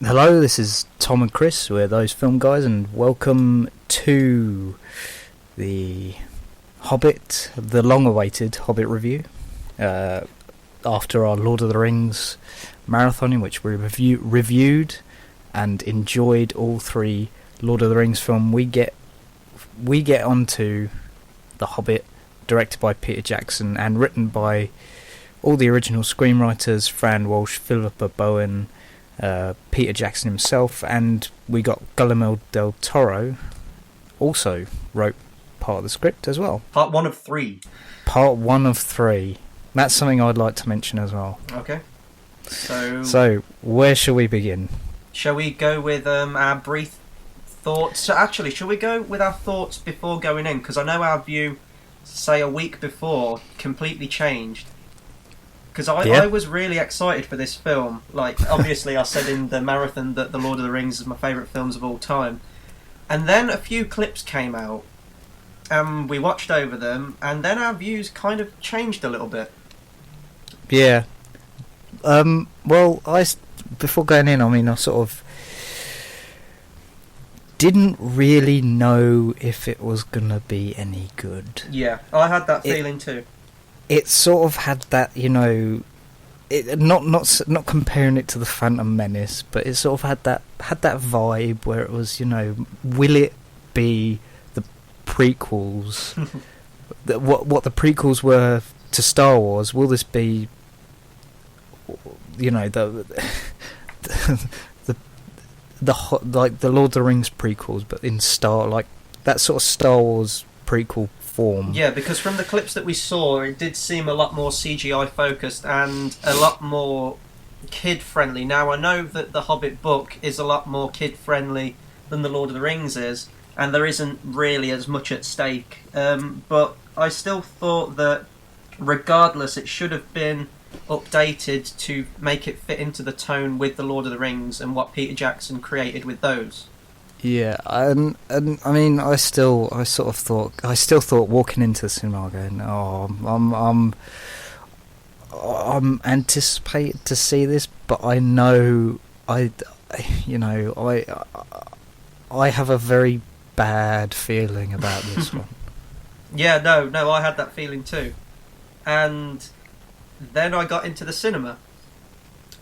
Hello, this is Tom and Chris. We're those film guys, and welcome to the Hobbit, the long-awaited Hobbit review. After our Lord of the Rings marathon, in which we reviewed and enjoyed all three Lord of the Rings films, we get onto the Hobbit, directed by Peter Jackson and written by all the original screenwriters: Fran Walsh, Philippa Bowen, Peter Jackson himself, and we got Guillermo del Toro also wrote part of the script as well. Part one of three. Part one of three. That's something I'd like to mention as well. Okay. So where shall we begin? Shall we go with our brief thoughts? So actually, shall we go with our thoughts before going in? Because I know our view, say a week before, completely changed. Because I was really excited for this film. Like, obviously I said in the marathon that The Lord of the Rings is my favourite films of all time. And then a few clips came out, and we watched over them, and then our views kind of changed a little bit. Yeah. Well, before going in, I sort of didn't really know if it was gonna be any good. Yeah, I had that feeling too. It sort of had that, not comparing it to the Phantom Menace, but it sort of had that vibe where it was, will it be the prequels? what the prequels were to Star Wars? Will this be, the like the Lord of the Rings prequels, but in that sort of Star Wars prequel form? Yeah, because from the clips that we saw, it did seem a lot more CGI focused and a lot more kid friendly. Now I know that the Hobbit book is a lot more kid friendly than the Lord of the Rings is, and there isn't really as much at stake. But I still thought that regardless, it should have been updated to make it fit into the tone with the Lord of the Rings and what Peter Jackson created with those. Yeah, and I mean, I still thought walking into the cinema going, I'm anticipated to see this, but I know I have a very bad feeling about this one. Yeah, no, I had that feeling too, and then I got into the cinema,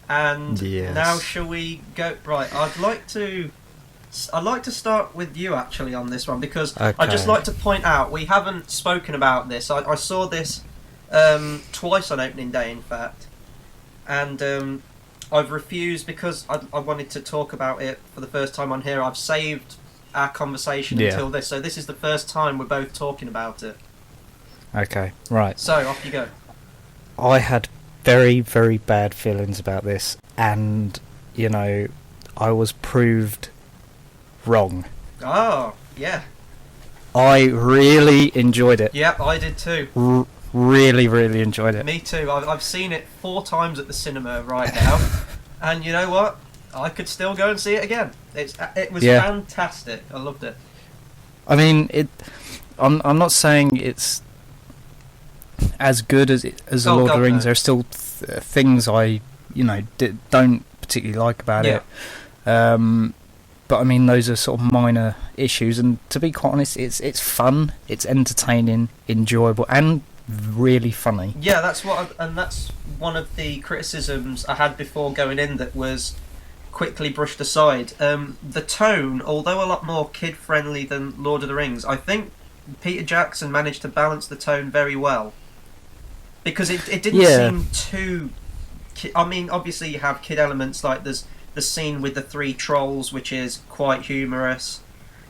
and Now shall we go? Right, I'd like to start with you actually on this one, because okay. I'd just like to point out we haven't spoken about this. I saw this twice on opening day, in fact, and I've refused because I wanted to talk about it for the first time on here. I've saved our conversation until this, so this is the first time we're both talking about it. Okay, right. So off you go. I had very, very bad feelings about this, and I was proved wrong. Oh, yeah. I really enjoyed it. Yep, I did too. Really, really enjoyed it. Me too. I've seen it 4 times at the cinema right now, and you know what? I could still go and see it again. It was fantastic. I loved it. I mean, I'm not saying it's as good as the Lord of the Rings. No. There are still things I don't particularly like about it. But I mean, those are sort of minor issues, and to be quite honest, it's fun, it's entertaining, enjoyable, and really funny. Yeah, that's one of the criticisms I had before going in that was quickly brushed aside. The tone, although a lot more kid-friendly than Lord of the Rings, I think Peter Jackson managed to balance the tone very well. Because it didn't seem too... I mean, obviously you have kid elements, like there's the scene with the 3 trolls, which is quite humorous.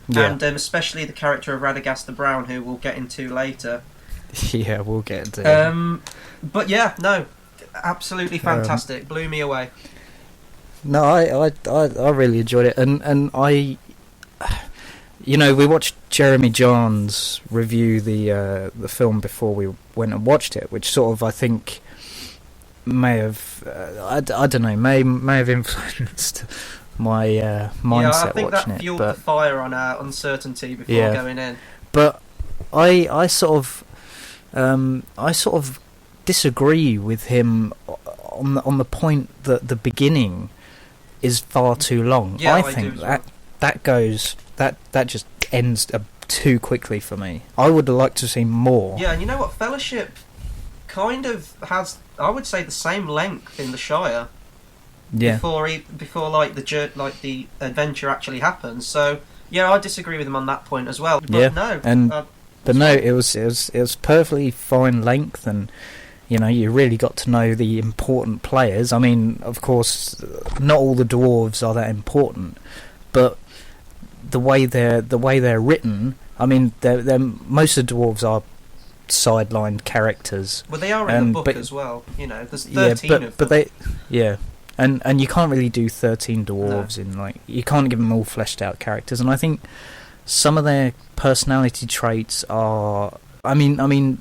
Yeah. And especially the character of Radagast the Brown, who we'll get into later. Yeah, we'll get into it. But yeah, no, absolutely fantastic. Blew me away. No, I really enjoyed it. And I... we watched Jeremy Johns review the film before we went and watched it, which sort of, I think, may have I don't know, may have influenced my mindset. I think watching that fueled it, the fire on our uncertainty before going in. But I sort of disagree with him on the point that the beginning is far too long. Yeah, I I think do as well. that just ends too quickly for me. I would have liked to see more. Yeah, and you know what? Fellowship kind of has, I would say, the same length in the Shire. Yeah. Before like the adventure actually happens. So yeah, I disagree with him on that point as well. But Yeah, no, and but no, it was perfectly fine length, and you really got to know the important players. I mean, of course, not all the dwarves are that important, but the way they're written, I mean, they're most of the dwarves are sidelined characters. Well, they are in the book as well. There's 13 of them. But they, yeah. And you can't really do 13 dwarves you can't give them all fleshed out characters, and I think some of their personality traits are, I mean,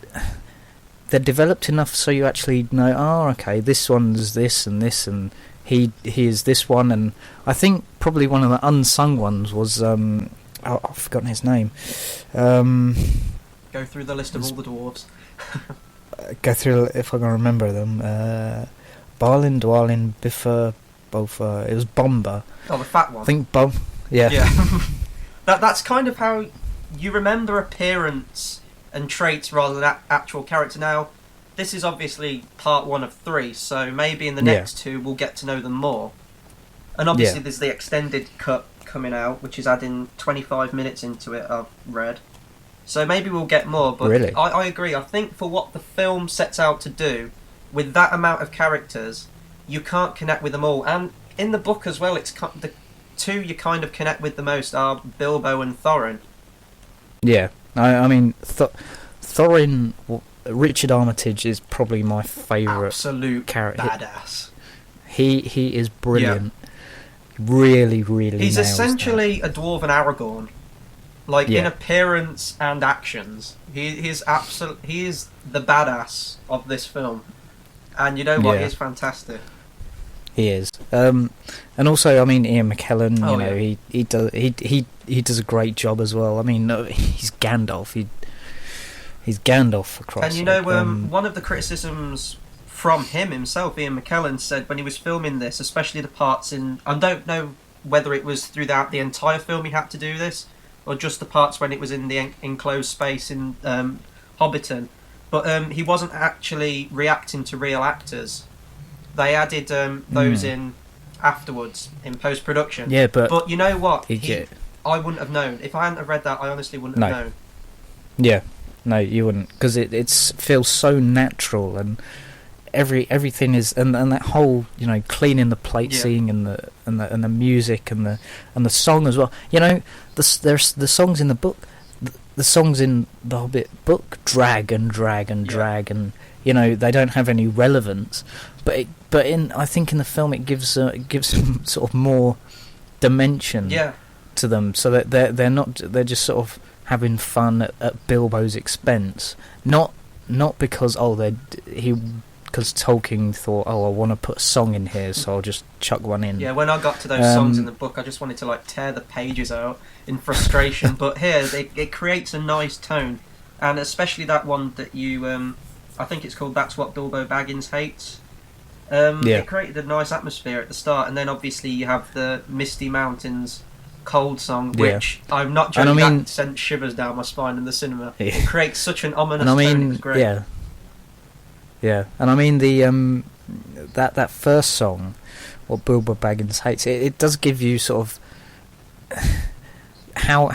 they're developed enough so you actually know, okay, this one's this, and he is this one, and I think probably one of the unsung ones was I've forgotten his name. Go through the list of all the dwarves. Go through if I can remember them. Barlin, Dwalin, Biffa, Bofa. It was Bomber. Oh, the fat one. I think Bob. Yeah. Yeah. That's kind of how you remember appearance and traits rather than actual character. Now, this is obviously part 1 of 3, so maybe in the next 2 we'll get to know them more. And obviously there's the extended cut coming out, which is adding 25 minutes into it, I've read. So maybe we'll get more, but really? I agree. I think for what the film sets out to do, with that amount of characters, you can't connect with them all. And in the book as well, it's the 2 you kind of connect with the most are Bilbo and Thorin. Yeah. I mean, Thorin, Richard Armitage is probably my favourite absolute character. Badass. He is brilliant. Yeah. Really, really. He's nails essentially that. a dwarven Aragorn, in appearance and actions. He is the badass of this film. And you know what? He is fantastic. He is, and also, I mean, Ian McKellen. He does a great job as well. I mean, he's Gandalf. He's Gandalf for Christ's sake. And one of the criticisms from him himself, Ian McKellen, said when he was filming this, especially the parts in, I don't know whether it was throughout the entire film he had to do this, or just the parts when it was in the enclosed space in Hobbiton. But he wasn't actually reacting to real actors. They added those in afterwards in post-production. Yeah, but you know what? I wouldn't have known. If I hadn't have read that, I honestly wouldn't have known. Yeah, no, you wouldn't, because it feels so natural, and everything is, and that whole cleaning the plate scene and the music and the song as well. There's the songs in the book. The songs in the Hobbit book drag and they don't have any relevance, but I think in the film it gives them sort of more dimension to them, so that they're just sort of having fun at Bilbo's expense, not because because Tolkien thought, I want to put a song in here, so I'll just chuck one in. Yeah, when I got to those songs in the book, I just wanted to tear the pages out in frustration. But here, it creates a nice tone, and especially that one that you, I think it's called "That's What Bilbo Baggins Hates." It created a nice atmosphere at the start, and then obviously you have the Misty Mountains Cold song, which I'm not joking, that sent shivers down my spine in the cinema. It creates such an ominous tone. It was great. Yeah, and I mean the that first song, what Bilbo Baggins Hates, it does give you sort of how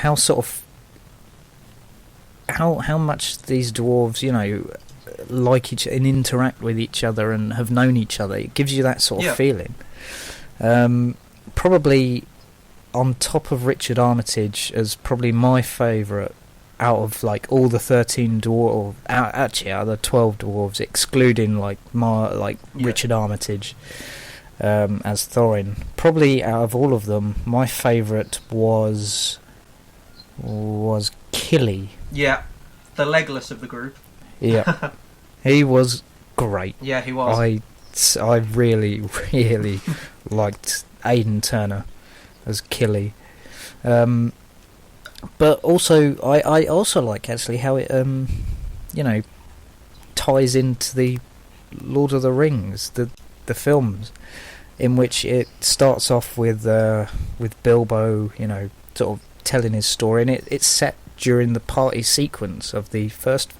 much these dwarves like each and interact with each other and have known each other. It gives you that sort of feeling. Probably on top of Richard Armitage as probably my favourite out of all the 13 dwarves, out of the 12 dwarves, excluding Richard Armitage as Thorin. Probably out of all of them, my favourite was Killy. Yeah, the Legolas of the group. Yeah, he was great. Yeah, he was. I really, really liked Aidan Turner as Killy. But also, I also like actually how it ties into the Lord of the Rings, the films. in which it starts off with Bilbo, sort of telling his story, and it's set during the party sequence of the first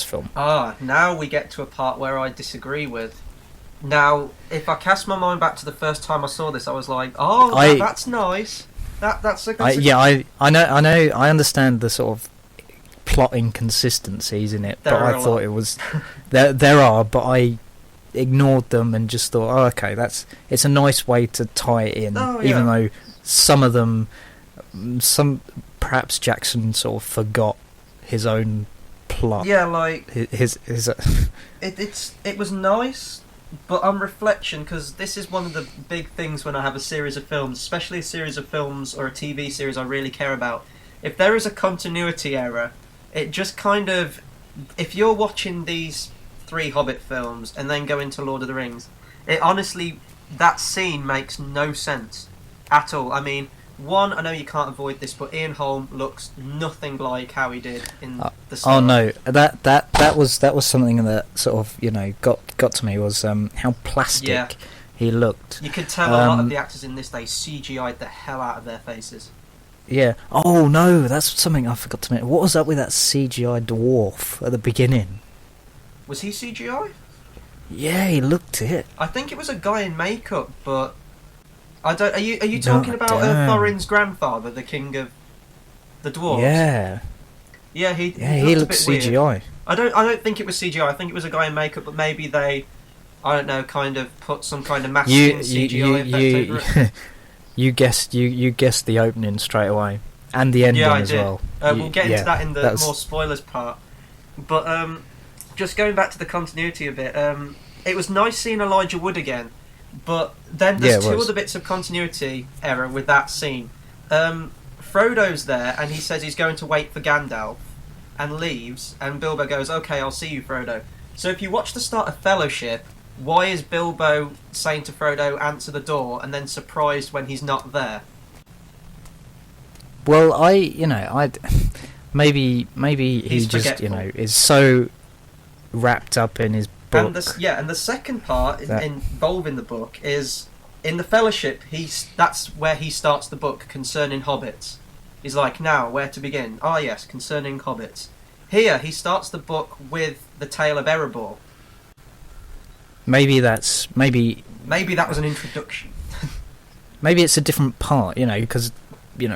film. Now we get to a part where I disagree with. Now, if I cast my mind back to the first time I saw this, I was like, that's nice. That's a good... I know. I understand the sort of plot inconsistencies in it, but I thought it was there are, but I ignored them and just thought, okay, it's a nice way to tie it in, even though some of them, perhaps Jackson sort of forgot his own plot. Yeah, like his it was nice. But on reflection, because this is one of the big things when I have a series of films, especially a series of films or a TV series I really care about, if there is a continuity error, it just kind of... If you're watching these 3 Hobbit films and then go into Lord of the Rings, it honestly... That scene makes no sense at all. I mean, one, I know you can't avoid this, but Ian Holm looks nothing like how he did in the start. Oh no, that was something that sort of got to me, was how plastic he looked. You could tell a lot of the actors in this, they CGI'd the hell out of their faces. Yeah. Oh no, that's something I forgot to mention. What was up with that CGI dwarf at the beginning? Was he CGI? Yeah, he looked it. I think it was a guy in makeup, but I don't. Are you talking about Thorin's grandfather, the king of the dwarves? Yeah. Yeah, he looked CGI. Weird. I don't think it was CGI. I think it was a guy in makeup, but maybe they, I don't know, kind of put some kind of masking CGI effect over it. You guessed the opening straight away, and the ending as well. We'll get into that in the more spoilers part. But just going back to the continuity a bit, it was nice seeing Elijah Wood again. But then there's 2 other bits of continuity error with that scene. Frodo's there, and he says he's going to wait for Gandalf, and leaves, and Bilbo goes, "Okay, I'll see you, Frodo." So if you watch the start of Fellowship, why is Bilbo saying to Frodo, "Answer the door," and then surprised when he's not there? Well, maybe he just forgetful. Is so wrapped up in his book. And the second part involving the book is in the Fellowship. That's where he starts the book concerning hobbits. He's like, now where to begin? Ah, yes, concerning hobbits. Here he starts the book with the tale of Erebor. Maybe that was an introduction. Maybe it's a different part, because he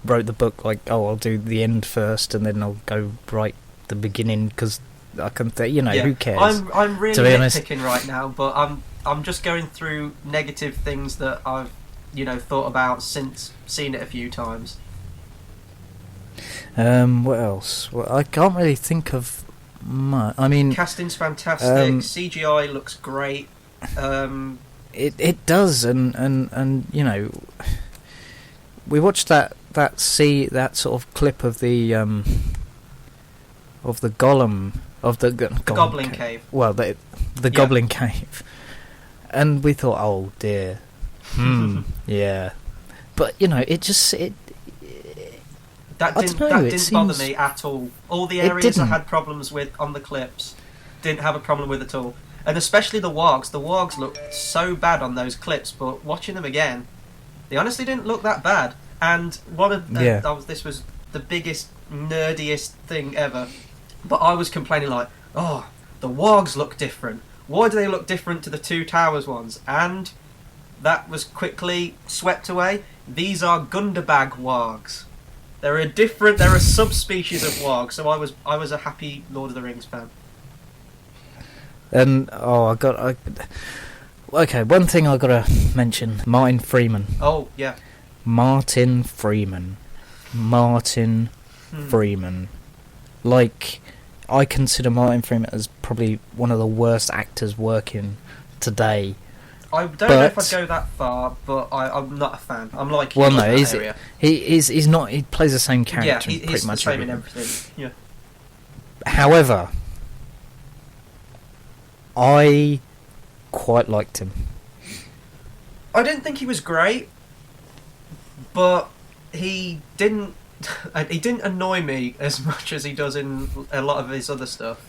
wrote the book like, I'll do the end first, and then I'll go right the beginning, because I can who cares? I'm really nitpicking right now, but I'm just going through negative things that I've thought about since seeing it a few times. What else? Well, I can't really think of much. I mean, casting's fantastic. CGI looks great. It does, and we watched that sort of clip of the Gollum. Of the Goblin Cave. Well, the Goblin Cave, and we thought, oh dear, yeah. But that didn't bother me at all. All the areas I had problems with on the clips, didn't have a problem with at all, and especially the wargs. The wargs looked so bad on those clips, but watching them again, they honestly didn't look that bad. And this was the biggest, nerdiest thing ever. But I was complaining like, oh, the wargs look different. Why do they look different to the Two Towers ones? And that was quickly swept away. These are Gundabag wargs. They're a subspecies of warg. So I was a happy Lord of the Rings fan. And okay, one thing I gotta mention: Martin Freeman. Oh yeah, Martin Freeman. Like, I consider Martin Freeman as probably one of the worst actors working today. I don't know if I'd go that far, but I'm not a fan. I'm like, well, no, he's not. He plays the same character. Yeah, he's the same in everything. Yeah. However, I quite liked him. I didn't think he was great, but he didn't annoy me as much as he does in a lot of his other stuff.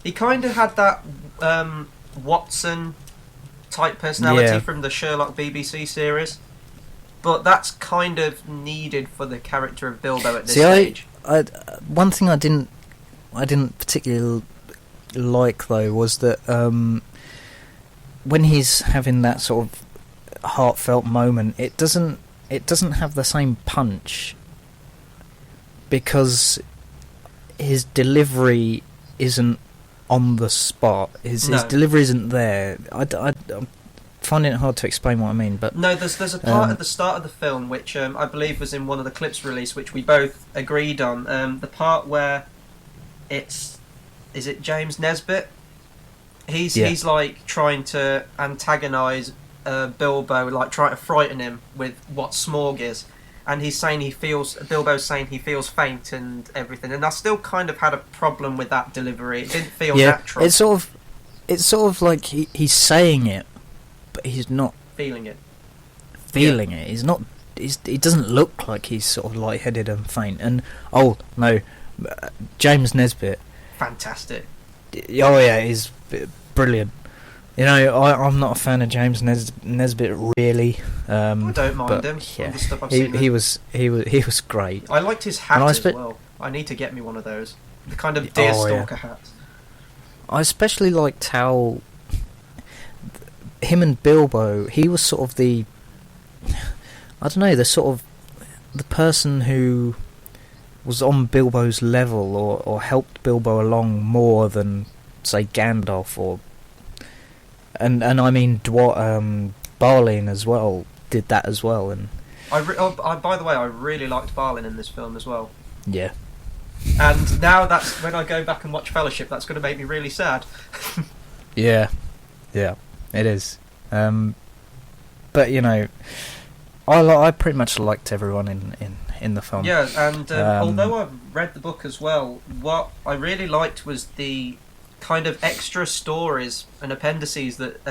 He kind of had that Watson type personality Yeah. from the Sherlock BBC series. But that's kind of needed for the character of Bilbo at this stage. One thing I didn't particularly like though was that when he's having that sort of heartfelt moment, it doesn't have the same punch because his delivery isn't on the spot. His delivery isn't there. I'm finding it hard to explain what I mean, but no, there's a part at the start of the film which I believe was in one of the clips released, which we both agreed on. The part where is it James Nesbitt? He's like trying to antagonise Bilbo, like trying to frighten him with what Smorg is, and Bilbo's saying he feels faint and everything, and I still kind of had a problem with that delivery. It didn't feel natural. It's sort of like he's saying it, but he's not feeling it. It. He's not. He doesn't look like he's sort of lightheaded and faint. And James Nesbitt, fantastic. Oh yeah, he's brilliant. You know, I'm not a fan of James Nesbitt really. I don't mind him. Yeah, the stuff I've seen he was great. I liked his hat as well. I need to get me one of those. The kind of deerstalker hats. I especially liked how him and Bilbo. He was sort of the person who was on Bilbo's level or helped Bilbo along more than say Gandalf and I mean Balin as well did that as well. And by the way, I really liked Balin in this film as well. Yeah. And now that's when I go back and watch Fellowship, that's going to make me really sad. Yeah, it is. But you know, I pretty much liked everyone in the film. Yeah, and although I've read the book as well, what I really liked was the kind of extra stories and appendices that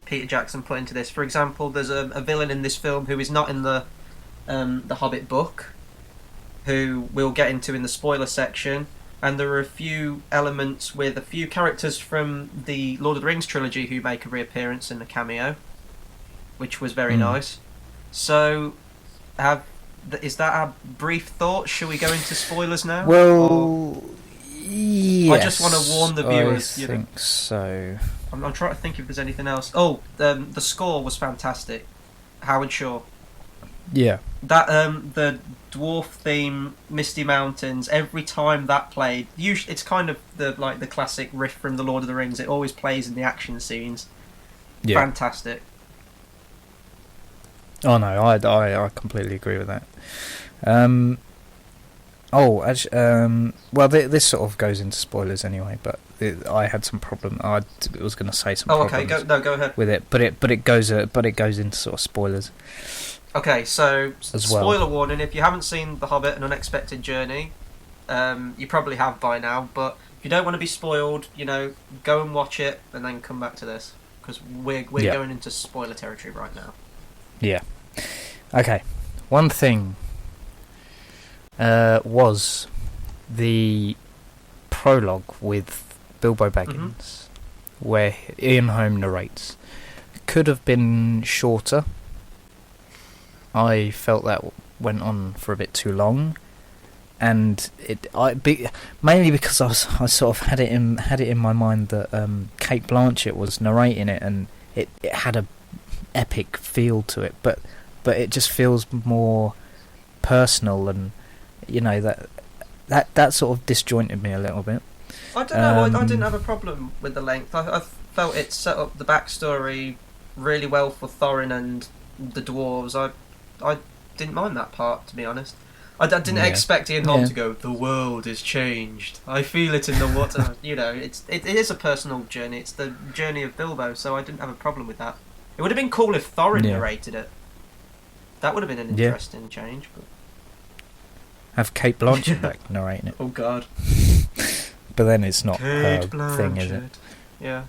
Peter Jackson put into this. For example, there's a villain in this film who is not in the Hobbit book, who we'll get into in the spoiler section, and there are a few elements with a few characters from the Lord of the Rings trilogy who make a reappearance in a cameo, which was very nice. So, is that our brief thoughts? Shall we go into spoilers now? Well, yes, I just want to warn the viewers. I think so. I'm trying to think if there's anything else. Oh, the score was fantastic. Howard Shore. Yeah. That the dwarf theme, Misty Mountains. Every time that played, usually it's kind of the classic riff from the Lord of the Rings. It always plays in the action scenes. Yeah. Fantastic. Oh no, I completely agree with that. Well, this sort of goes into spoilers anyway. But I had some problem. I was going to say some. Oh, okay. Go ahead with it. But it goes into sort of spoilers. Okay, so spoiler well. warning: if you haven't seen The Hobbit: An Unexpected Journey, you probably have by now. But if you don't want to be spoiled, go and watch it and then come back to this, because we're going into spoiler territory right now. Yeah. Okay. One thing was the prologue with Bilbo Baggins, where Ian Holm narrates. Could have been shorter. I felt that went on for a bit too long, and mainly because I sort of had it in my mind that Cate Blanchett was narrating it, and it had a epic feel to it, but it just feels more personal, and that sort of disjointed me a little bit. I don't know. I didn't have a problem with the length. I felt it set up the backstory really well for Thorin and the dwarves. I didn't mind that part, to be honest. I didn't expect Ian Holm to go, "The world is changed. I feel it in the water." It is a personal journey. It's the journey of Bilbo, so I didn't have a problem with that. It would have been cool if Thorin narrated it. That would have been an interesting change. But have Cate Blanchett back narrating it. Oh God! But then it's not Cate her Blanchett. thing, is it? Yeah.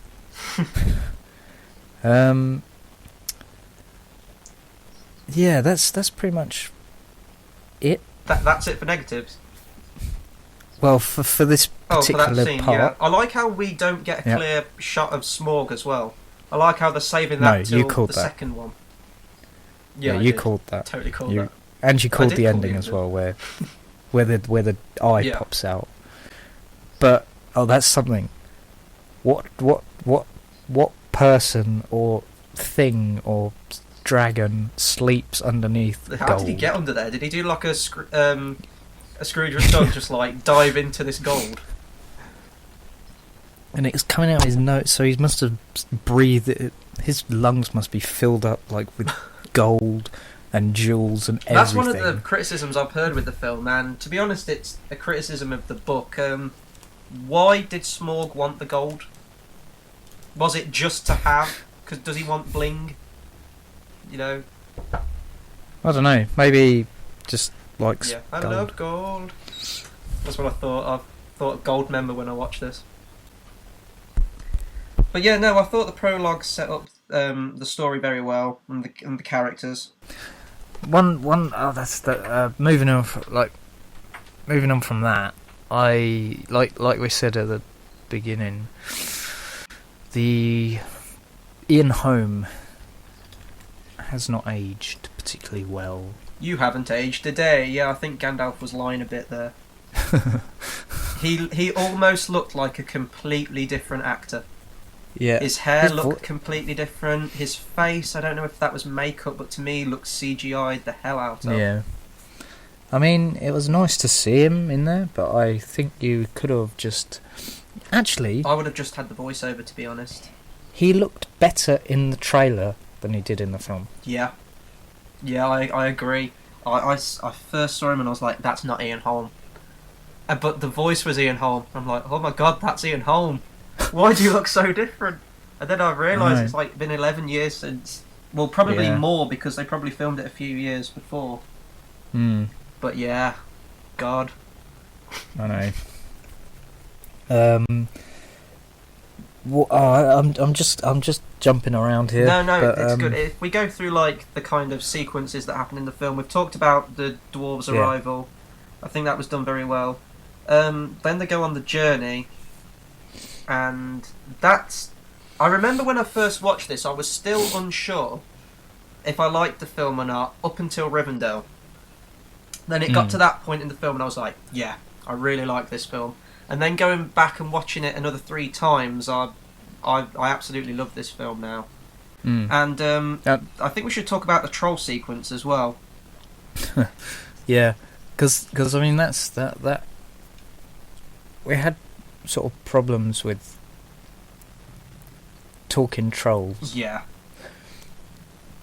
Yeah, that's pretty much it. That's it for negatives. Well, for this particular for that scene, part, I like how we don't get a clear shot of Smorg as well. I like how they're saving No, that you till called the that. second one. Yeah, I you did. called that. Totally called that. And you called did the call ending the as ending. well, where the eye Yeah. pops out. But that's something. What person or thing or dragon sleeps underneath How gold? did he get under there? Did he do like a Scrooge McDuck, just like dive into this gold? And it's coming out of his nose, so he must have breathed it. His lungs must be filled up like with gold and jewels and everything. That's one of the criticisms I've heard with the film, and to be honest, it's a criticism of the book. Why did Smaug want the gold? Was it just to have? Because does he want bling? You know? I don't know. Maybe just likes Yeah, I gold. love gold. That's what I thought of. Thought of Gold Member when I watched this. But yeah, no, I thought the prologue set up the story very well and the characters. Moving on from that, I like we said at the beginning, the Ian Holm has not aged particularly well. You haven't aged a day. Yeah, I think Gandalf was lying a bit there. He almost looked like a completely different actor. Yeah, His hair looked completely different. His face, I don't know if that was makeup, but to me looked CGI'd the hell out of. Yeah. I mean, it was nice to see him in there, but I think you could have just... Actually... I would have just had the voiceover, to be honest. He looked better in the trailer than he did in the film. Yeah. Yeah, I agree. I first saw him and I was like, that's not Ian Holm. But the voice was Ian Holm. I'm like, oh my god, that's Ian Holm. Why do you look so different? And then I realised it's like been 11 years since... Well, probably more, because they probably filmed it a few years before. But yeah, God. I know. I'm just jumping around here. No, but, it's good. If we go through like the kind of sequences that happen in the film, we've talked about the dwarves' arrival. I think that was done very well. Then they go on the journey, and that's... I remember when I first watched this, I was still unsure if I liked the film or not, up until Rivendell. Then it got to that point in the film and I was like, yeah, I really like this film. And then going back and watching it another 3 times, I absolutely love this film now. And I think we should talk about the troll sequence as well. Yeah, because I mean that we had sort of problems with talking trolls. Yeah.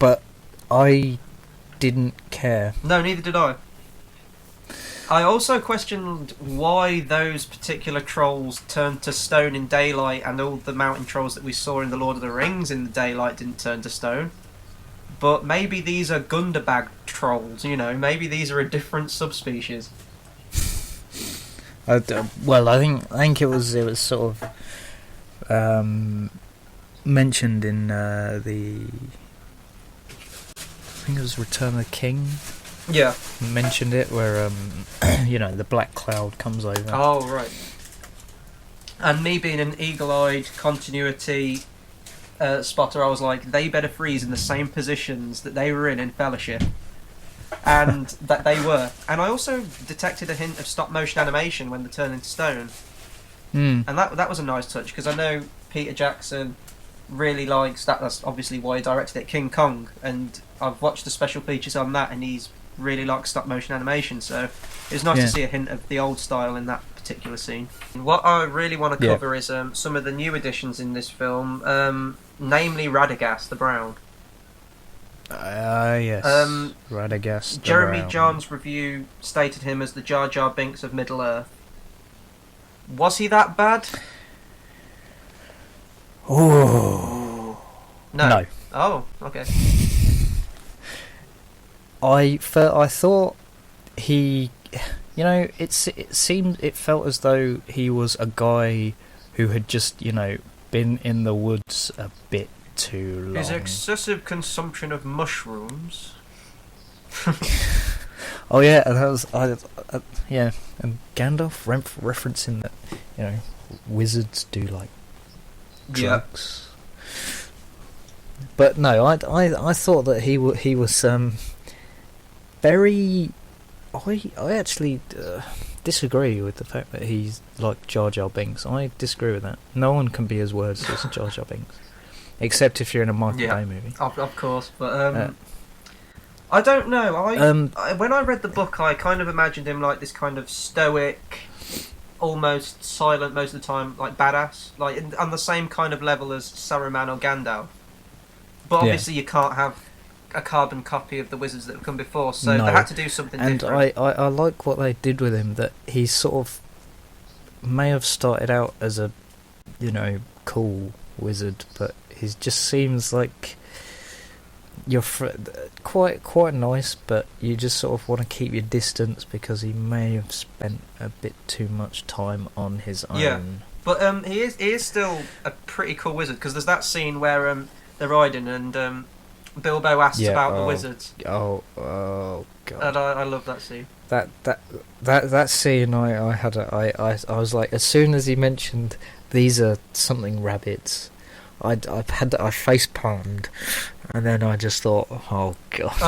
But I didn't care. No, neither did I. I also questioned why those particular trolls turned to stone in daylight and all the mountain trolls that we saw in The Lord of the Rings in the daylight didn't turn to stone. But maybe these are Gundabag trolls, you know, maybe these are a different subspecies. Well, I think it was sort of mentioned in I think it was Return of the King. Yeah. Mentioned it where the black cloud comes over. Oh, right. And me being an eagle-eyed continuity spotter, I was like, they better freeze in the same positions that they were in Fellowship. And that they were. And I also detected a hint of stop-motion animation when they turn into stone. And that was a nice touch, because I know Peter Jackson really likes that. That's obviously why he directed it, King Kong. And I've watched the special features on that, and he's really likes stop-motion animation. So it was nice to see a hint of the old style in that particular scene. What I really want to cover is some of the new additions in this film, namely Radagast the Brown. Yes. Radagast. Jeremy John's review stated him as the Jar Jar Binks of Middle-earth. Was he that bad? Oh. No. Oh, okay. I thought he, it felt as though he was a guy who had just, been in the woods a bit too long. His excessive consumption of mushrooms. Oh yeah, and that was and Gandalf referencing that, wizards do like drugs. But no, I thought that he was very. I actually disagree with the fact that he's like Jar Jar Binks. I disagree with that. No one can be as words as Jar Jar Binks, except if you're in a Michael Bay movie. Of course, but I don't know. I when I read the book, I kind of imagined him like this kind of stoic, almost silent most of the time, like badass, like on the same kind of level as Saruman or Gandalf. But obviously, you can't have a carbon copy of the wizards that have come before, so they had to do something different. And I like what they did with him, that he sort of may have started out as a, cool wizard, but he just seems like you're quite nice, but you just sort of want to keep your distance because he may have spent a bit too much time on his own. Yeah, but he is still a pretty cool wizard, because there's that scene where they're riding and Bilbo asks about the wizards. Oh god! And I love that scene. That scene, I was like, as soon as he mentioned these are something rabbits, I face palmed, and then I just thought, oh god,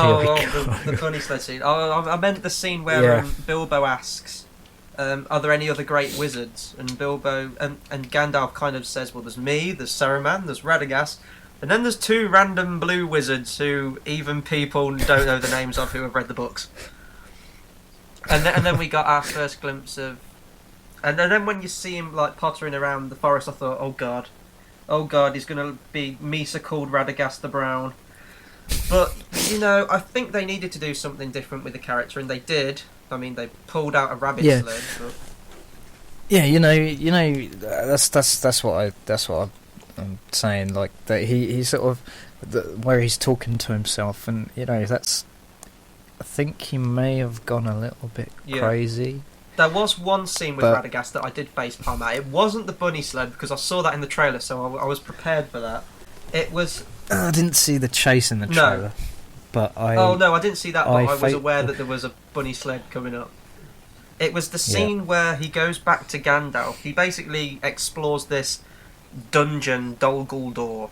the bunny sled scene. I meant the scene where Bilbo asks, are there any other great wizards? And Bilbo and Gandalf kind of says, well, there's me, there's Saruman, there's Radagast. And then there's two random blue wizards who even people don't know the names of who have read the books. And then we got our first glimpse of... And then when you see him like pottering around the forest, I thought, oh god, he's going to be Misa called Radagast the Brown. But, I think they needed to do something different with the character, and they did. I mean, they pulled out a rabbit sled. But... Yeah, that's what I'm saying, like that he sort of where he's talking to himself, and that's, I think he may have gone a little bit crazy. There was one scene with Radagast that I did face palm at. It wasn't the bunny sled, because I saw that in the trailer, so I was prepared for that. It was... I didn't see the chase in the trailer, but I... Oh no, I didn't see that, but I was aware that there was a bunny sled coming up. It was the scene where he goes back to Gandalf. He basically explores this dungeon, Dol Guldur,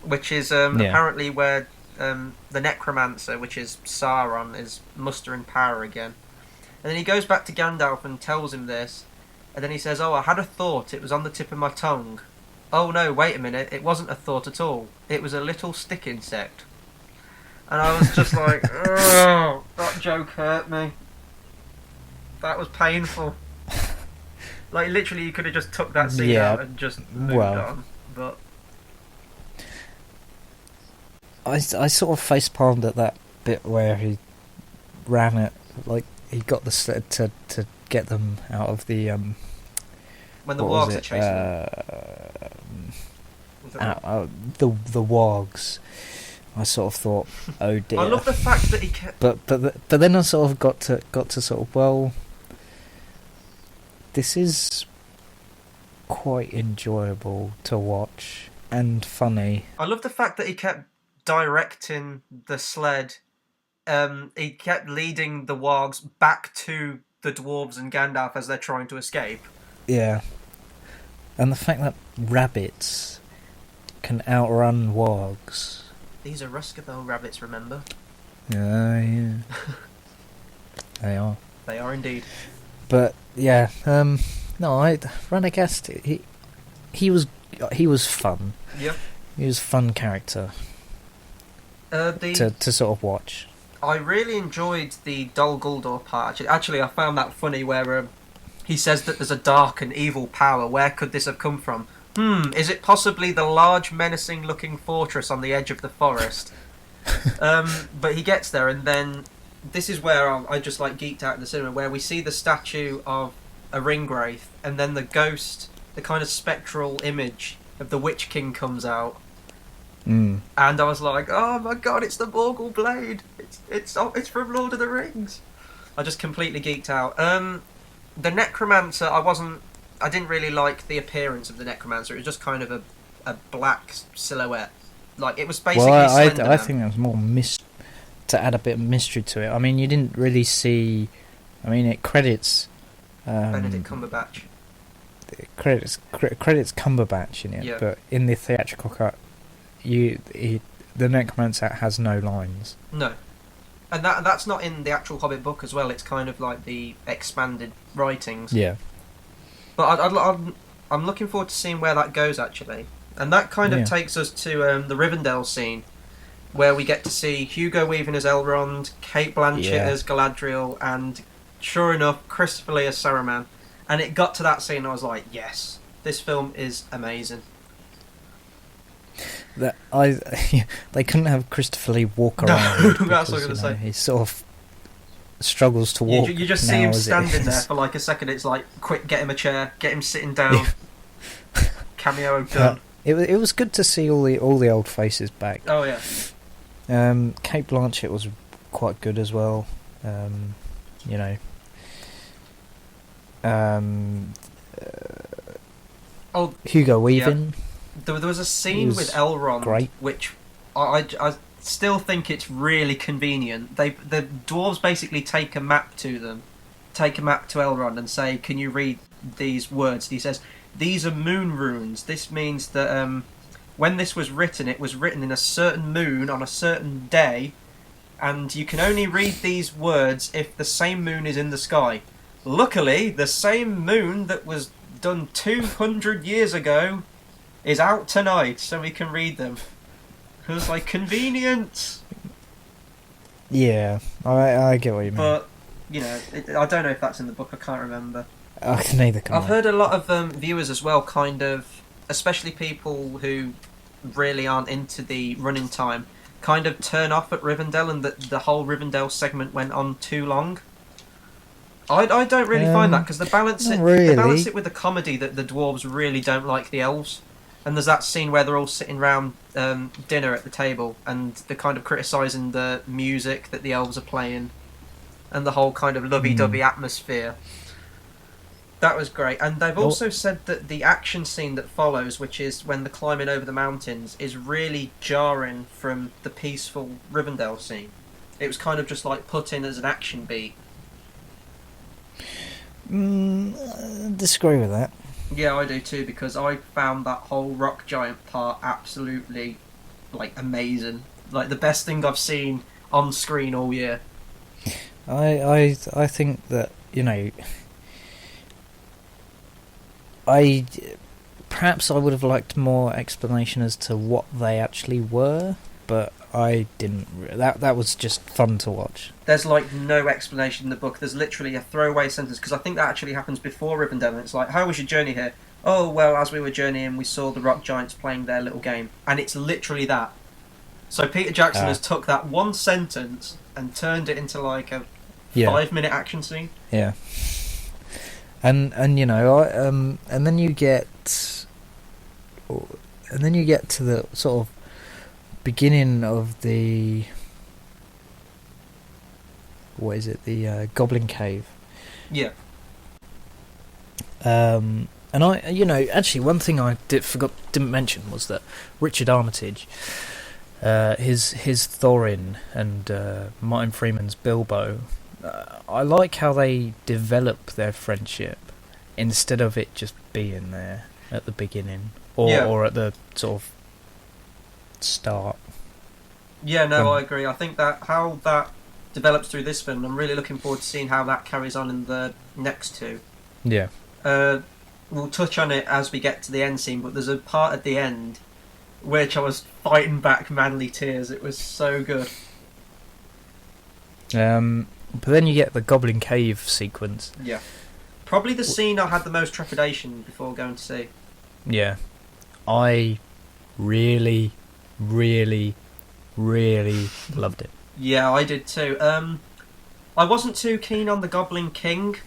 which is apparently where the necromancer, which is Sauron, is mustering power again. And then he goes back to Gandalf and tells him this, and then he says, oh, I had a thought, it was on the tip of my tongue. Oh no, wait a minute, it wasn't a thought at all, it was a little stick insect. And I was just like, oh, that joke hurt me. That was painful. Like, literally, you could have just took that scene out and just moved on. But I sort of face palmed at that bit where he ran it, like he got the sled to get them out of the when the wargs are chasing them. The wargs. I sort of thought, oh dear. I love the fact that he kept. But then I sort of got to sort of, well, this is quite enjoyable to watch and funny. I love the fact that he kept directing the sled. He kept leading the wargs back to the dwarves and Gandalf as they're trying to escape. Yeah. And the fact that rabbits can outrun wargs. These are Ruskabel rabbits, remember? Yeah. They are. They are indeed. But yeah, Radagast, he was fun. Yep. He was a fun character to sort of watch. I really enjoyed the Dol Guldur part. Actually, I found that funny where he says that there's a dark and evil power. Where could this have come from? Is it possibly the large, menacing-looking fortress on the edge of the forest? But he gets there, and then this is where I just like geeked out in the cinema, where we see the statue of a ringwraith, and then the ghost, the kind of spectral image of the Witch King comes out. And I was like, oh my god, it's the Morgul Blade! It's from Lord of the Rings! I just completely geeked out. The Necromancer, I didn't really like the appearance of the Necromancer. It was just kind of a black silhouette. Like, it was basically Slender Man. I think that was more to add a bit of mystery to it. I mean, you didn't really see... I mean, it credits... Benedict Cumberbatch. It credits Cumberbatch in it, but in the theatrical cut, the necromancer has no lines. No. And that's not in the actual Hobbit book as well. It's kind of like the expanded writings. Yeah. But I'm looking forward to seeing where that goes, actually. And that kind of takes us to the Rivendell scene, where we get to see Hugo Weaving as Elrond, Kate Blanchett as Galadriel, and sure enough, Christopher Lee as Saruman. And it got to that scene, and I was like, yes, this film is amazing. They couldn't have Christopher Lee walk around. No, that's what I was going to say. He sort of struggles to walk. You just see him standing there for like a second. It's like, quick, get him a chair, get him sitting down. Cameo done. It was good to see all the old faces back. Oh yeah. Kate Blanchett was quite good as well. Hugo Weaving. Yeah. There was a scene with Elrond, which I still think it's really convenient. The dwarves basically take a map to Elrond and say, "Can you read these words?" And he says, "These are moon runes. This means that when this was written, it was written in a certain moon on a certain day, and you can only read these words if the same moon is in the sky. Luckily, the same moon that was done 200 years ago is out tonight, so we can read them." It was like, convenient. Yeah, I get what you mean. But, I don't know if that's in the book, I can't remember. Neither can I. I've heard a lot of viewers as well, kind of, especially people who really aren't into the running time, kind of turn off at Rivendell, and that the whole Rivendell segment went on too long. I don't really find that, because they balance it with the comedy that the dwarves really don't like the elves. And there's that scene where they're all sitting round dinner at the table, and they're kind of criticising the music that the elves are playing, and the whole kind of lovey-dovey atmosphere. That was great. And they've also said that the action scene that follows, which is when they're climbing over the mountains, is really jarring from the peaceful Rivendell scene. It was kind of just like put in as an action beat. Disagree with that. Yeah, I do too, because I found that whole rock giant part absolutely, amazing. Like, the best thing I've seen on screen all year. I think that, perhaps I would have liked more explanation as to what they actually were, but I didn't. That was just fun to watch. There's no explanation in the book. There's literally a throwaway sentence, because I think that actually happens before Rivendell, and it's like, "How was your journey here?" "Oh, well, as we were journeying, we saw the rock giants playing their little game." And it's literally that. So Peter Jackson has took that one sentence and turned it into a 5-minute action scene. Yeah. And then you get to the sort of beginning of the the Goblin Cave. Yeah. And actually one thing I didn't mention was that Richard Armitage, his Thorin and Martin Freeman's Bilbo, I like how they develop their friendship instead of it just being there at the beginning or at the sort of start. Yeah, no, I agree. I think that how that develops through this film, I'm really looking forward to seeing how that carries on in the next two. Yeah. We'll touch on it as we get to the end scene, but there's a part at the end which I was fighting back manly tears. It was so good. But then you get the Goblin Cave sequence. Yeah. Probably the scene I had the most trepidation before going to see. Yeah. I really, really, really loved it. Yeah, I did too. I wasn't too keen on the Goblin King.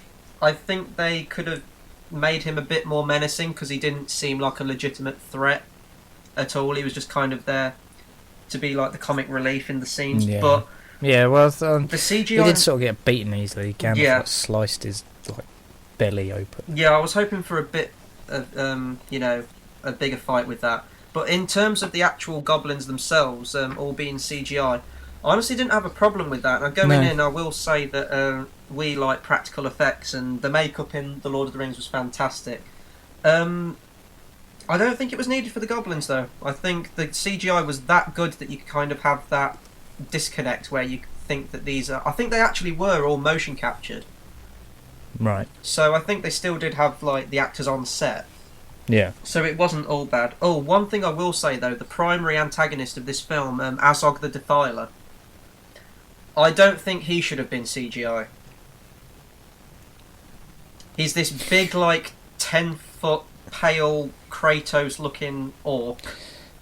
I think they could have made him a bit more menacing, because he didn't seem like a legitimate threat at all. He was just kind of there to be like the comic relief in the scenes. Yeah. But yeah, well, the CGI... He did sort of get beaten easily. Gandalf sliced his belly open. Yeah, I was hoping for a bit of, a bigger fight with that. But in terms of the actual goblins themselves, all being CGI, I honestly didn't have a problem with that. Now, going in, I will say that we like practical effects, and the makeup in The Lord of the Rings was fantastic. To I don't think it was needed for the goblins, though. I think the CGI was that good that you could kind of have that disconnect where you think that these are... I think they actually were all motion captured. Right. So I think they still did have, like, the actors on set. Yeah. So it wasn't all bad. Oh, one thing I will say, though, the primary antagonist of this film, Azog the Defiler, I don't think he should have been CGI. He's this big, like, 10-foot, pale, Kratos-looking orc.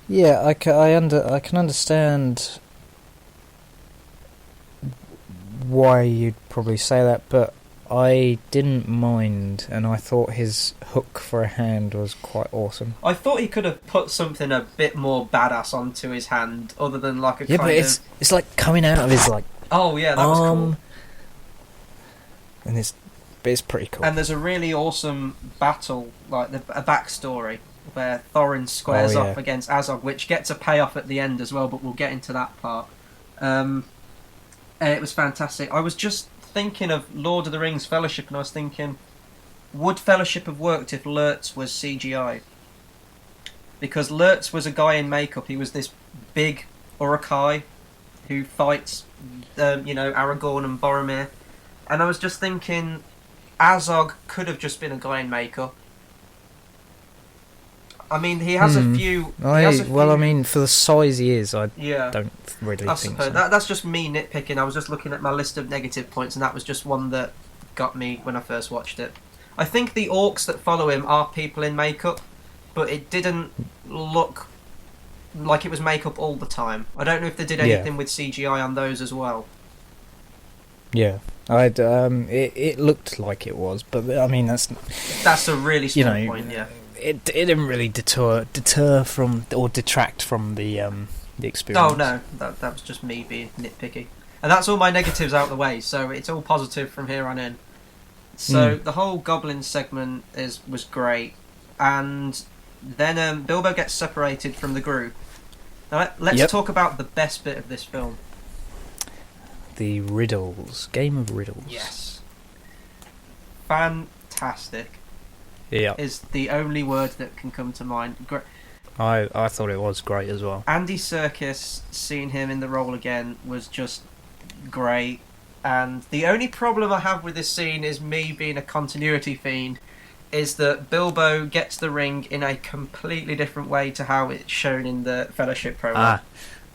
Yeah, I can understand why you'd probably say that, but I didn't mind, and I thought his hook for a hand was quite awesome. I thought he could have put something a bit more badass onto his hand, other than like a yeah, kind but of... it's like coming out of his like oh yeah, that was cool. And it's pretty cool. And there's a really awesome battle, like a backstory where Thorin squares off against Azog, which gets a payoff at the end as well, but we'll get into that part. And it was fantastic. I was just thinking of Lord of the Rings Fellowship, and I was thinking, would Fellowship have worked if Lurtz was CGI? Because Lurtz was a guy in makeup. He was this big Uruk-hai who fights, Aragorn and Boromir. And I was just thinking, Azog could have just been a guy in makeup. I mean, he has a few... I mean, for the size he is, I don't really I think suppose so. That's just me nitpicking. I was just looking at my list of negative points, and that was just one that got me when I first watched it. I think the orcs that follow him are people in makeup, but it didn't look like it was makeup all the time. I don't know if they did anything with CGI on those as well. Yeah, it looked like it was, but I mean that's a really small point. Yeah, it didn't really deter from or detract from the experience. Oh no, that was just me being nitpicky, and that's all my negatives out the way. So it's all positive from here on in. So the whole goblin segment was great, and then Bilbo gets separated from the group. Now let's talk about the best bit of this film. The riddles. Game of riddles. Yes. Fantastic. Yeah. Is the only word that can come to mind. I thought it was great as well. Andy Serkis, seeing him in the role again, was just great. And the only problem I have with this scene is me being a continuity fiend, is that Bilbo gets the ring in a completely different way to how it's shown in the Fellowship program.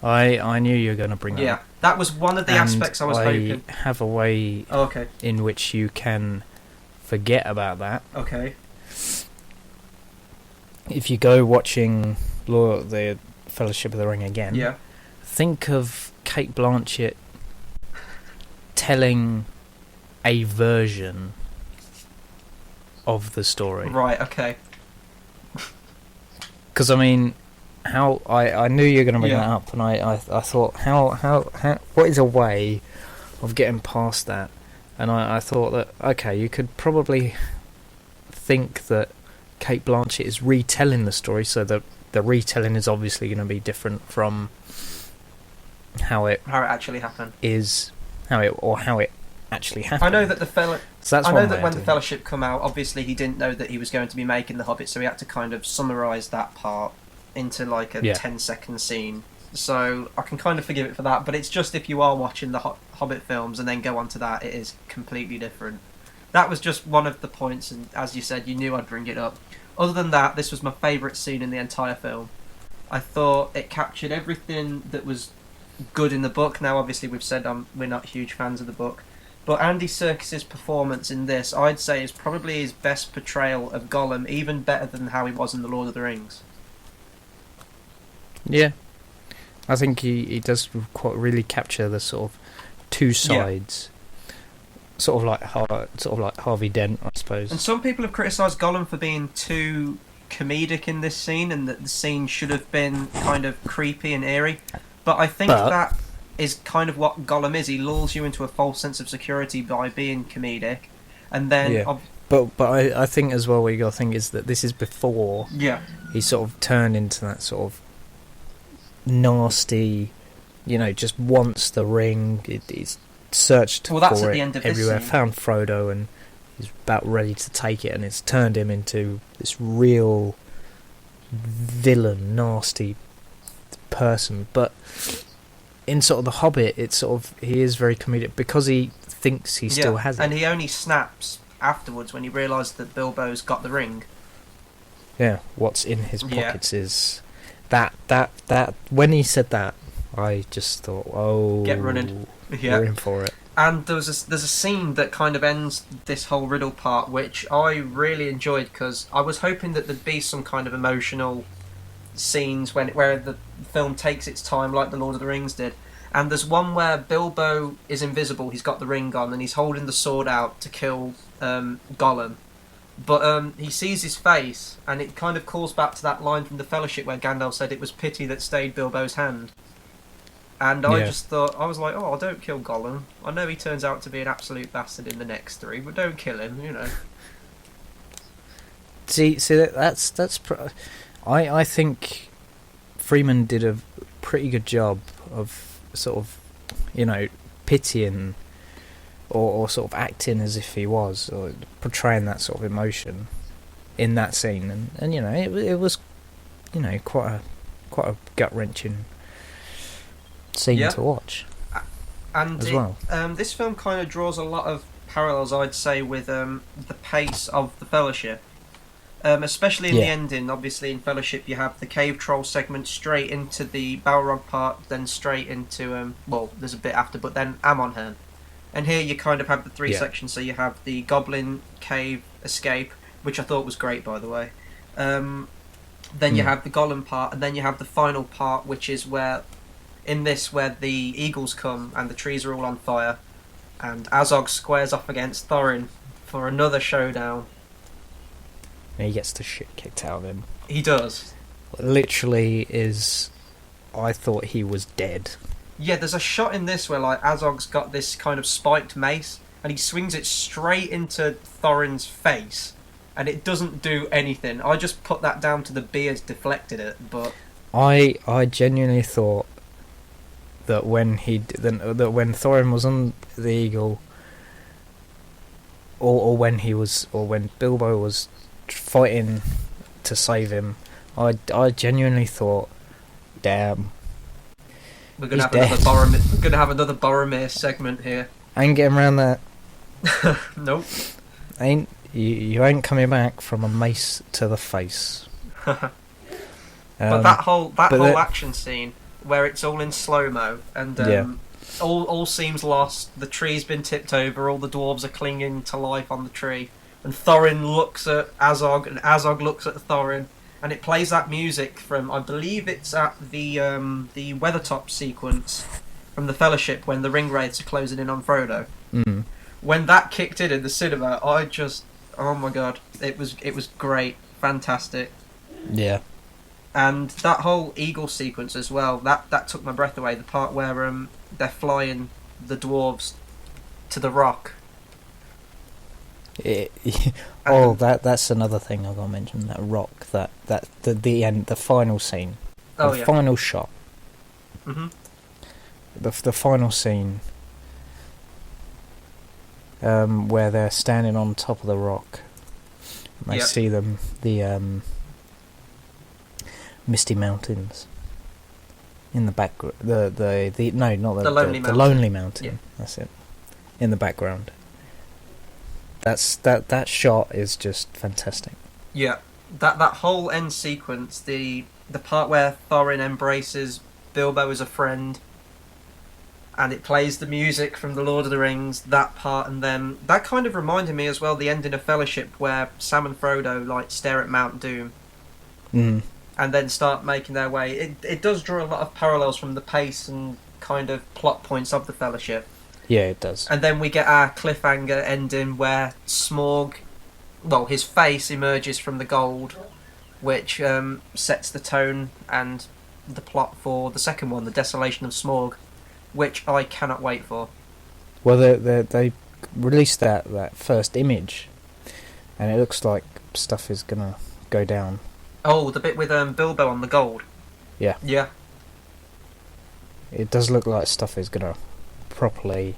I knew you were going to bring that up. Yeah, that was one of the aspects I was hoping. I have a way in which you can forget about that. Okay. If you go watching the Fellowship of the Ring again, think of Cate Blanchett telling a version of the story. Right, okay. Because, I mean... I knew you were going to bring that up, and I thought how what is a way of getting past that? And I thought that okay, you could probably think that Cate Blanchett is retelling the story, so that the retelling is obviously going to be different from how it actually happened. How it actually happened. I know that when the thing. Fellowship come out, obviously he didn't know that he was going to be making the Hobbit, so he had to kind of summarise that part into like a 10-second scene. So I can kind of forgive it for that, but it's just if you are watching the Hobbit films and then go on to that, it is completely different. That was just one of the points, and as you said, you knew I'd bring it up. Other than that, this was my favourite scene in the entire film. I thought it captured everything that was good in the book. Now obviously we've said we're not huge fans of the book, but Andy Serkis's performance in this, I'd say, is probably his best portrayal of Gollum, even better than how he was in The Lord of the Rings. Yeah, I think he does quite really capture the sort of two sides, sort of like Harvey Dent, I suppose. And some people have criticised Gollum for being too comedic in this scene, and that the scene should have been kind of creepy and eerie. But I think that is kind of what Gollum is. He lulls you into a false sense of security by being comedic, and then. But I think as well what you got to think is that this is before he sort of turned into that sort of nasty, just wants the ring. He's searched for that's it at the end of everywhere, this scene. found Frodo, and he's about ready to take it, and it's turned him into this real villain, nasty person, but in sort of The Hobbit, it's sort of, he is very comedic because he thinks he still has it. And he only snaps afterwards when he realised that Bilbo's got the ring. Yeah, what's in his pockets is that when he said that, I just thought, oh, get running. Yeah, we're in for it. And there's a scene that kind of ends this whole riddle part, which I really enjoyed because I was hoping that there'd be some kind of emotional scenes where the film takes its time, like the Lord of the Rings did. And there's one where Bilbo is invisible, he's got the ring on, and he's holding the sword out to kill Gollum. But he sees his face, and it kind of calls back to that line from the Fellowship where Gandalf said it was pity that stayed Bilbo's hand. And I just thought, I was like, oh, don't kill Gollum. I know he turns out to be an absolute bastard in the next three, but don't kill him, you know. See, I think Freeman did a pretty good job of sort of, pitying or sort of acting as if he was, or portraying that sort of emotion in that scene, and it was, quite a gut wrenching scene to watch, and well. This film kind of draws a lot of parallels, I'd say, with the pace of the Fellowship. Especially in the ending, obviously in Fellowship you have the cave troll segment straight into the Balrog part, then straight into, there's a bit after, but then Amonhem. And here you kind of have the three sections, so you have the Goblin Cave escape, which I thought was great, by the way. Then you have the Gollum part, and then you have the final part, which is where the eagles come and the trees are all on fire, and Azog squares off against Thorin for another showdown. He gets the shit kicked out of him. He does. Literally I thought he was dead. Yeah, there's a shot in this where Azog's got this kind of spiked mace, and he swings it straight into Thorin's face, and it doesn't do anything. I just put that down to the beers deflected it, but I genuinely thought that when Thorin was on the eagle, or when Bilbo was fighting to save him, I genuinely thought, damn, we're gonna have another Boromir segment here. I ain't getting around that. Nope. You ain't coming back from a mace to the face. But that whole action scene where it's all in slow-mo and all seems lost, the tree's been tipped over, all the dwarves are clinging to life on the tree, and Thorin looks at Azog and Azog looks at Thorin, and it plays that music from, I believe it's at the Weathertop sequence from the Fellowship when the Ringwraiths are closing in on Frodo. When that kicked in the cinema, I just, oh my god, it was great, fantastic. Yeah. And that whole eagle sequence as well, that took my breath away. The part where they're flying the dwarves to the rock. That's another thing I got to mention. That rock, the end, the final scene, final shot. The final scene, where they're standing on top of the rock. And they see the Misty Mountains in the background. The Lonely Mountain. Yeah. That's it. In the background. That shot is just fantastic. Yeah, that whole end sequence, the part where Thorin embraces Bilbo as a friend, and it plays the music from the Lord of the Rings. That part, and then that kind of reminded me as well the ending of Fellowship, where Sam and Frodo stare at Mount Doom. And then start making their way. It does draw a lot of parallels from the pace and kind of plot points of the Fellowship. Yeah, it does. And then we get our cliffhanger ending where Smaug, his face emerges from the gold, which sets the tone and the plot for the second one, The Desolation of Smaug, which I cannot wait for. Well, they released that first image, and it looks like stuff is gonna go down. Oh, the bit with Bilbo on the gold. Yeah. Yeah. It does look like stuff is gonna properly.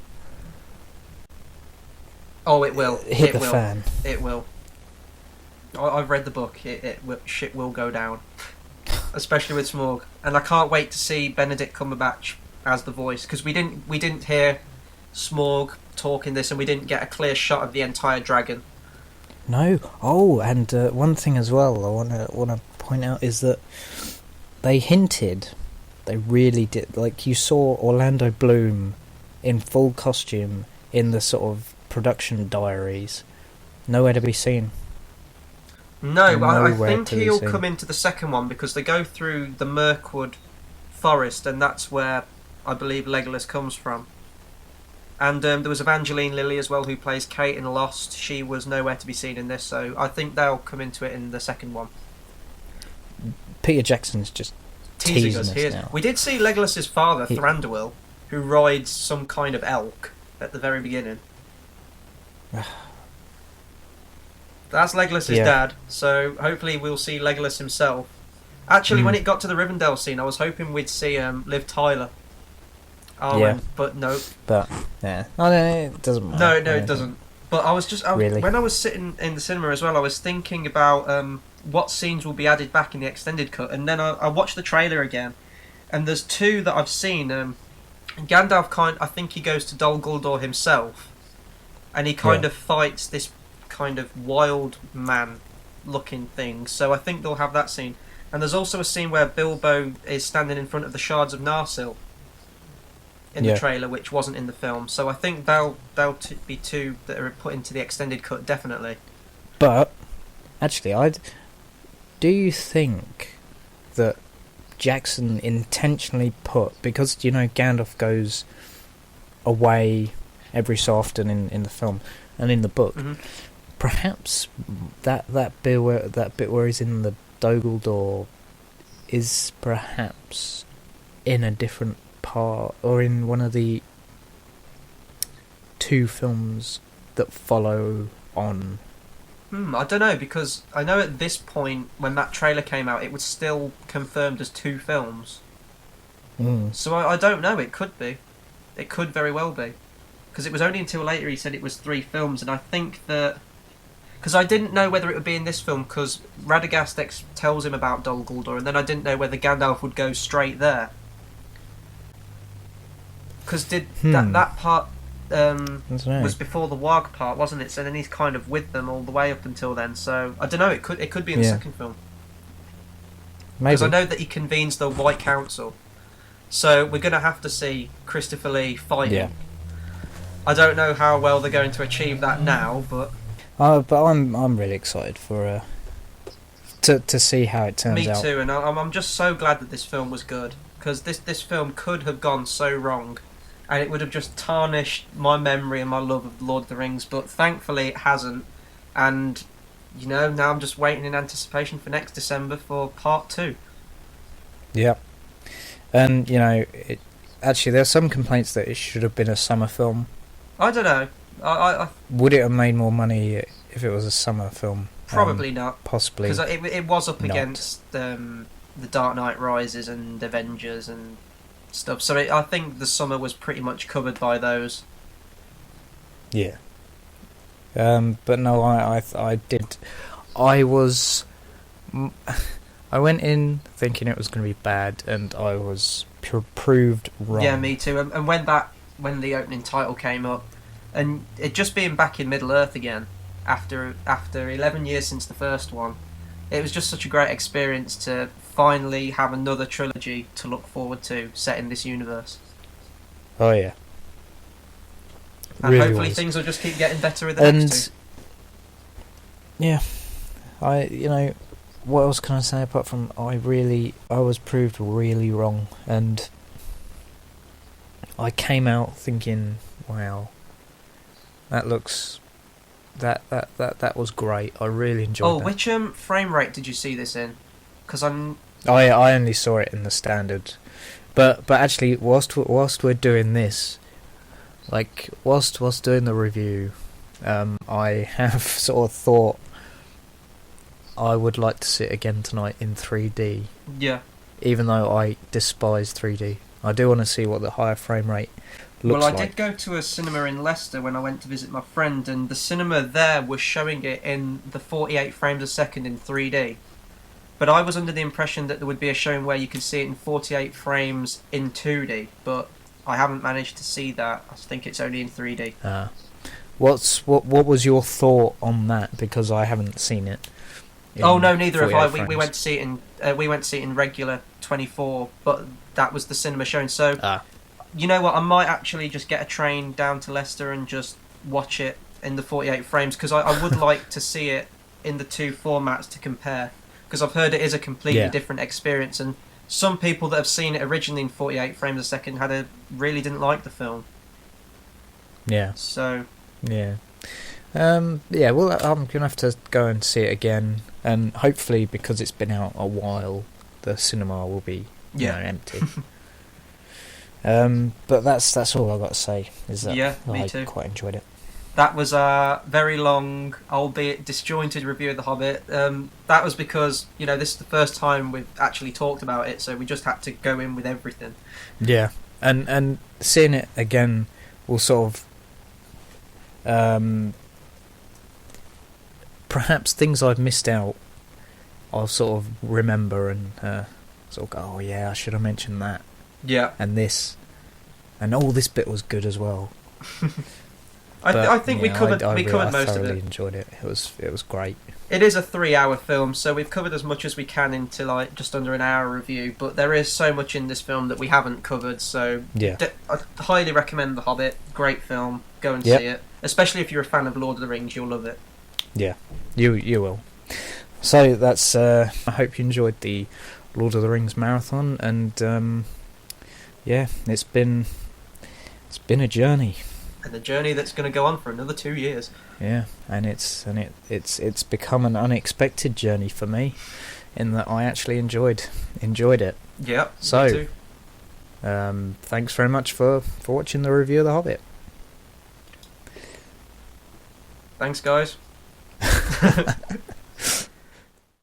Oh, it will. Hit the fan. It will. I've read the book. Shit will go down, especially with Smaug, and I can't wait to see Benedict Cumberbatch as the voice, because we didn't hear Smaug talk in this, and we didn't get a clear shot of the entire dragon. No. Oh, and one thing as well I want to point out is that they hinted, they really did. Like, you saw Orlando Bloom in full costume in the sort of production diaries. Nowhere to be seen. No, I think he'll come into the second one, because they go through the Mirkwood forest, and that's where I believe Legolas comes from. And there was Evangeline Lilly as well, who plays Kate in Lost. She was nowhere to be seen in this, so I think they'll come into it in the second one. Peter Jackson's just teasing us now. We did see Legolas's father, Thranduil, who rides some kind of elk at the very beginning. That's Legolas's dad, so hopefully we'll see Legolas himself. Actually, when it got to the Rivendell scene, I was hoping we'd see Liv Tyler. But no. But yeah, no, it doesn't matter. No, it doesn't. But really? When I was sitting in the cinema as well, I was thinking about what scenes will be added back in the extended cut, and then I watched the trailer again, and there's two that I've seen. Gandalf I think he goes to Dol Guldur himself, and he kind of fights this kind of wild man looking thing. So I think they'll have that scene. And there's also a scene where Bilbo is standing in front of the shards of Narsil in the trailer, which wasn't in the film. So I think they'll be two that are put into the extended cut, definitely. But actually, do you think that Jackson intentionally put, because Gandalf goes away every so often in the film and in the book, perhaps that bit where he's in the Dol Guldur is perhaps in a different part, or in one of the two films that follow on. I don't know, because I know at this point, when that trailer came out, it was still confirmed as two films. So I don't know, it could be. It could very well be. Because it was only until later he said it was 3 films, and I think that... Because I didn't know whether it would be in this film, because Radagast tells him about Dol Guldur, and then I didn't know whether Gandalf would go straight there. Because that part was before the Warg part, wasn't it? So then he's kind of with them all the way up until then. So I don't know. It could be in the second film. Maybe. Because I know that he convenes the White Council. So we're going to have to see Christopher Lee fighting. Yeah. I don't know how well they're going to achieve that now, but I'm really excited for to see how it turns out. Me too, and I'm just so glad that this film was good, because this film could have gone so wrong, and it would have just tarnished my memory and my love of Lord of the Rings, but thankfully it hasn't, and now I'm just waiting in anticipation for next December for part 2. Yeah. And actually there's some complaints that it should have been a summer film. I don't know. I would it have made more money if it was a summer film? Probably not. Possibly. Because it was up against The Dark Knight Rises and Avengers and stuff. So I think the summer was pretty much covered by those. Yeah. But no, I did. I went in thinking it was going to be bad, and I was proved wrong. Yeah, me too. And when the opening title came up, and it just being back in Middle Earth again after 11 years since the first one, it was just such a great experience to finally have another trilogy to look forward to set in this universe. Oh yeah. And really hopefully things will just keep getting better with the next two. Yeah, what else can I say apart from I was proved really wrong, and I came out thinking, wow, that was great. I really enjoyed that. Which frame rate did you see this in? Because I only saw it in the standard, but actually whilst we're doing this, like whilst doing the review, I have sort of thought I would like to see it again tonight in 3D. Yeah. Even though I despise 3D, I do want to see what the higher frame rate looks Well, I like. did go to a cinema in Leicester when I went to visit my friend, and the cinema there was showing it in the 48 frames a second in 3D. But I was under the impression that there would be a showing where you could see it in 48 frames in 2D, but I haven't managed to see that. I think it's only in 3D. What was your thought on that? Because I haven't seen it. Oh no, neither have I. 48 We went to see it in regular 24, but that was the cinema showing. So you know what? I might actually just get a train down to Leicester and just watch it in the 48 frames, because I would like to see it in the two formats to compare. Because I've heard it is a completely different experience, and some people that have seen it originally in 48 frames a second really didn't like the film. Yeah. So. Yeah. Well, I'm gonna have to go and see it again, and hopefully, because it's been out a while, the cinema will be empty. But that's all I've got to say. Is that me I too. quite enjoyed it. That was a very long, albeit disjointed review of The Hobbit. That was because, this is the first time we've actually talked about it, so we just had to go in with everything. Yeah, and seeing it again will sort of perhaps things I've missed out, I'll sort of remember and sort of go, oh yeah, I should have mentioned that. Yeah. And this, and this bit was good as well. I think we covered most of it. I thoroughly enjoyed it. It was great. It is a 3-hour film, so we've covered as much as we can into just under an hour review. But there is so much in this film that we haven't covered. So I highly recommend The Hobbit. Great film. Go and see it. Especially if you're a fan of Lord of the Rings, you'll love it. Yeah, you will. So that's. I hope you enjoyed the Lord of the Rings marathon, and it's been a journey. And a journey that's going to go on for another 2 years. Yeah, and it's become an unexpected journey for me, in that I actually enjoyed it. Yeah. So, me too. Thanks very much for watching the review of The Hobbit. Thanks, guys.